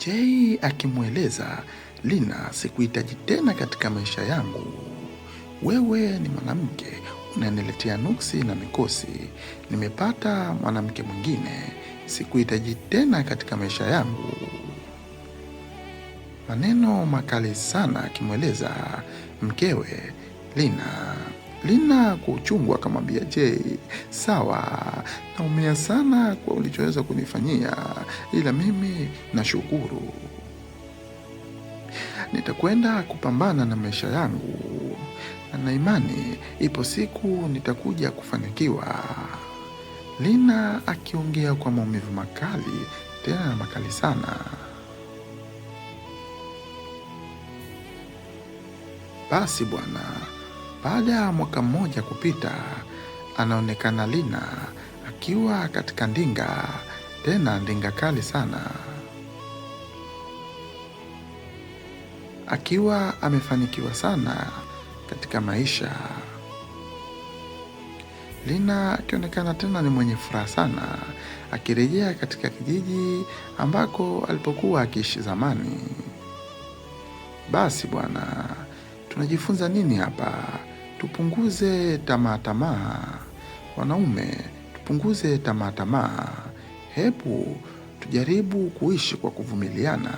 Jay akimweleza Lina, sikuhitaji tena katika maisha yangu. Wewe ni mwanamke, unaniletea nuksi na mikosi. Nimepata mwanamke mwingine, sikuhitaji tena katika maisha yangu. Maneno makali sana akimweleza mkewe Lina. Lina kwa uchungu akamwambia Jay, sawa, naumia sana kwa ulichoweza kunifanyia, ila mimi nashukuru. Nitakwenda kupambana na maisha yangu, na imani ipo siku nitakuja kufanikiwa. Lina akiongea kwa maumivu makali, tena makali sana. Basi bwana, baada ya mwaka mmoja kupita, anaonekana Lina akiwa katika ndinga, tena ndinga kali sana. Akiwa amefanikiwa sana katika maisha. Lina akionekana tena ni mwenye furaha sana, akirejea katika kijiji ambako alipokuwa akiishi zamani. Basi bwana, tunajifunza nini hapa? Tupunguze tamaa. Wanaume, tupunguze tamaa. Hebu tujaribu kuishi kwa kuvumiliana.